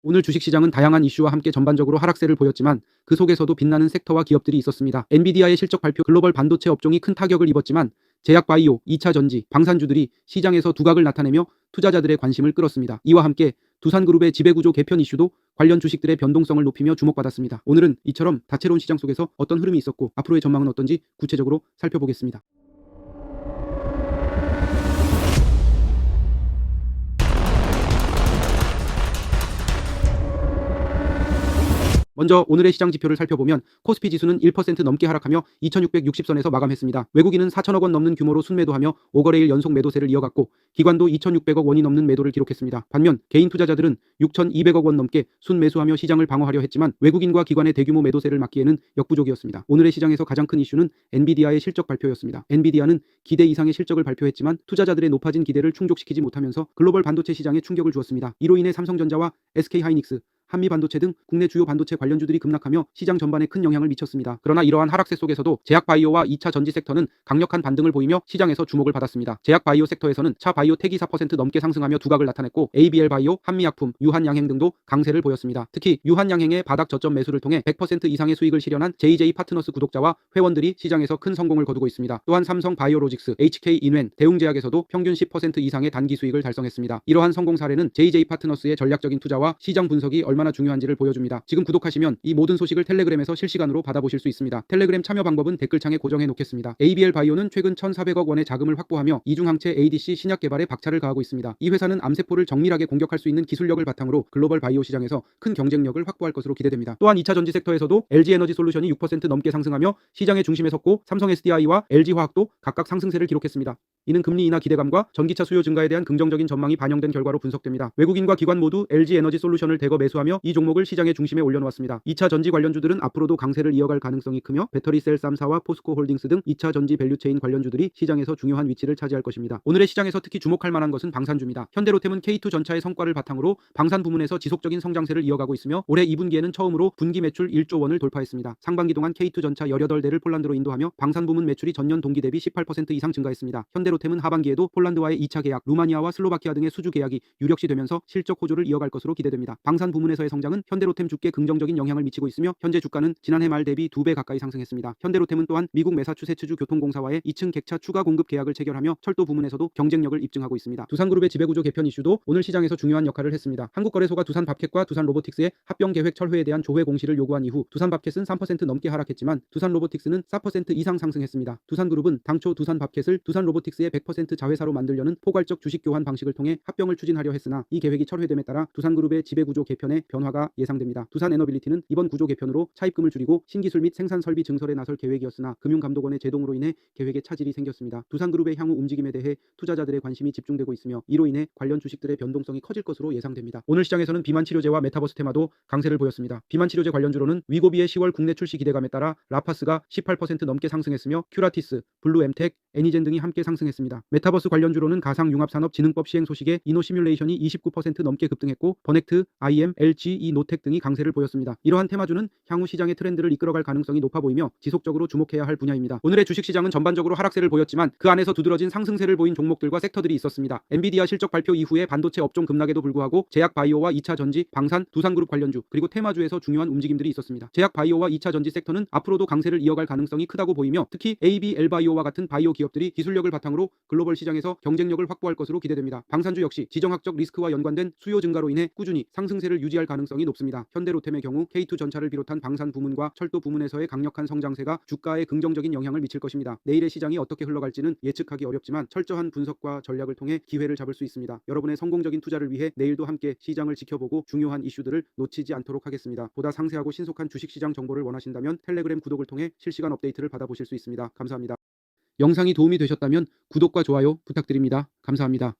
오늘 주식시장은 다양한 이슈와 함께 전반적으로 하락세를 보였지만 그 속에서도 빛나는 섹터와 기업들이 있었습니다. 엔비디아의 실적 발표, 글로벌 반도체 업종이 큰 타격을 입었지만 제약 바이오, 2차 전지, 방산주들이 시장에서 두각을 나타내며 투자자들의 관심을 끌었습니다. 이와 함께 두산그룹의 지배구조 개편 이슈도 관련 주식들의 변동성을 높이며 주목받았습니다. 오늘은 이처럼 다채로운 시장 속에서 어떤 흐름이 있었고 앞으로의 전망은 어떤지 구체적으로 살펴보겠습니다. 먼저 오늘의 시장 지표를 살펴보면 코스피 지수는 1% 넘게 하락하며 2660선에서 마감했습니다. 외국인은 4천억 원 넘는 규모로 순매도하며 5거래일 연속 매도세를 이어갔고 기관도 2600억 원이 넘는 매도를 기록했습니다. 반면 개인 투자자들은 6200억 원 넘게 순매수하며 시장을 방어하려 했지만 외국인과 기관의 대규모 매도세를 막기에는 역부족이었습니다. 오늘의 시장에서 가장 큰 이슈는 엔비디아의 실적 발표였습니다. 엔비디아는 기대 이상의 실적을 발표했지만 투자자들의 높아진 기대를 충족시키지 못하면서 글로벌 반도체 시장에 충격을 주었습니다. 이로 인해 삼성전자와 SK하이닉스, 한미반도체 등 국내 주요 반도체 관련주들이 급락하며 시장 전반에 큰 영향을 미쳤습니다. 그러나 이러한 하락세 속에서도 제약바이오와 2차 전지 섹터는 강력한 반등을 보이며 시장에서 주목을 받았습니다. 제약바이오 섹터에서는 차바이오텍이 4% 넘게 상승하며 두각을 나타냈고 ABL바이오, 한미약품, 유한양행 등도 강세를 보였습니다. 특히 유한양행의 바닥 저점 매수를 통해 100% 이상의 수익을 실현한 JJ파트너스 구독자와 회원들이 시장에서 큰 성공을 거두고 있습니다. 또한 삼성바이오로직스, HK인웬, 대웅제약에서도 평균 10% 이상의 단기 수익을 달성했습니다. 이러한 성공 사례는 JJ파트너스의 전략적인 투자와 시장 분석이 얼마나 중요한지를 보여줍니다. 지금 구독하시면 이 모든 소식을 텔레그램에서 실시간으로 받아보실 수 있습니다. 텔레그램 참여 방법은 댓글창에 고정해 놓겠습니다. ABL바이오는 최근 1,400억 원의 자금을 확보하며 이중항체 ADC 신약 개발에 박차를 가하고 있습니다. 이 회사는 암세포를 정밀하게 공격할 수 있는 기술력을 바탕으로 글로벌 바이오 시장에서 큰 경쟁력을 확보할 것으로 기대됩니다. 또한 2차 전지 섹터에서도 LG에너지솔루션이 6% 넘게 상승하며 시장의 중심에 섰고 삼성 SDI와 LG화학도 각각 상승세를 기록했습니다. 이는 금리 인하 기대감과 전기차 수요 증가에 대한 긍정적인 전망이 반영된 결과로 분석됩니다. 외국인과 기관 모두 LG에너지솔루션을 대거 매수하며 이 종목을 시장의 중심에 올려놓았습니다. 2차 전지 관련주들은 앞으로도 강세를 이어갈 가능성이 크며 배터리셀 3사와 포스코홀딩스 등 2차 전지 밸류체인 관련주들이 시장에서 중요한 위치를 차지할 것입니다. 오늘의 시장에서 특히 주목할 만한 것은 방산주입니다. 현대로템은 K2 전차의 성과를 바탕으로 방산 부문에서 지속적인 성장세를 이어가고 있으며 올해 2분기에는 처음으로 분기 매출 1조 원을 돌파했습니다. 상반기 동안 K2 전차 18대를 폴란드로 인도하며 방산 부문 매출이 전년 동기 대비 18% 이상 증가했습니다. 현대로템은 하반기에도 폴란드와의 2차 계약, 루마니아와 슬로바키아 등의 수주 계약이 유력시 되면서 실적 호조를 이어갈 것으로 기대됩니다. 방산 부문에서의 성장은 현대로템 주가에 긍정적인 영향을 미치고 있으며 현재 주가는 지난해 말 대비 2배 가까이 상승했습니다. 현대로템은 또한 미국 매사추세츠주 교통공사와의 2층 객차 추가 공급 계약을 체결하며 철도 부문에서도 경쟁력을 입증하고 있습니다. 두산그룹의 지배구조 개편 이슈도 오늘 시장에서 중요한 역할을 했습니다. 한국거래소가 두산밥켓과 두산로보틱스의 합병 계획 철회에 대한 조회 공시를 요구한 이후 두산밥켓은 3% 넘게 하락했지만 두산로보틱스는 4% 이상 상승했습니다. 두산그룹은 당초 두산밥켓을 두산로보틱스의 100% 자회사로 만들려는 포괄적 주식 교환 방식을 통해 합병을 추진하려 했으나 이 계획이 철회됨에 따라 두산그룹의 지배구조 개편에 변화가 예상됩니다. 두산에너빌리티는 이번 구조 개편으로 차입금을 줄이고 신기술 및 생산 설비 증설에 나설 계획이었으나 금융감독원의 제동으로 인해 계획에 차질이 생겼습니다. 두산그룹의 향후 움직임에 대해 투자자들의 관심이 집중되고 있으며 이로 인해 관련 주식들의 변동성이 커질 것으로 예상됩니다. 오늘 시장에서는 비만치료제와 메타버스 테마도 강세를 보였습니다. 비만치료제 관련주로는 위고비의 10월 국내 출시 기대감에 따라 라파스가 18% 넘게 상승했으며 큐라티스, 블루엠텍, 애니젠 등이 함께 상승했습니다. 메타버스 관련주로는 가상융합산업진흥법 시행 소식에 이노시뮬레이션이 29% 넘게 급등했고 버넥트, IM, LG, 이노텍 등이 강세를 보였습니다. 이러한 테마주는 향후 시장의 트렌드를 이끌어갈 가능성이 높아 보이며 지속적으로 주목해야 할 분야입니다. 오늘의 주식시장은 전반적으로 하락세를 보였지만 그 안에서 두드러진 상승세를 보인 종목들과 섹터들이 있었습니다. 엔비디아 실적 발표 이후에 반도체 업종 급락에도 불구하고 제약바이오와 2차 전지, 방산, 두산그룹 관련주 그리고 테마주에서 중요한 움직임들이 있었습니다. 제약바이오와 2차 전지 섹터는 앞으로도 강세를 이어갈 가능성이 크다고 보이며 특히 ABL바이오와 같은 바이오 기업들이 기술력을 바탕으로 글로벌 시장에서 경쟁력을 확보할 것으로 기대됩니다. 방산주 역시 지정학적 리스크와 연관된 수요 증가로 인해 꾸준히 상승세를 유지할 가능성이 높습니다. 현대로템의 경우 K2 전차를 비롯한 방산 부문과 철도 부문에서의 강력한 성장세가 주가에 긍정적인 영향을 미칠 것입니다. 내일의 시장이 어떻게 흘러갈지는 예측하기 어렵지만 철저한 분석과 전략을 통해 기회를 잡을 수 있습니다. 여러분의 성공적인 투자를 위해 내일도 함께 시장을 지켜보고 중요한 이슈들을 놓치지 않도록 하겠습니다. 보다 상세하고 신속한 주식시장 정보를 원하신다면 텔레그램 구독을 통해 실시간 업데이트를 받아보실 수 있습니다. 감사합니다. 영상이 도움이 되셨다면 구독과 좋아요 부탁드립니다. 감사합니다.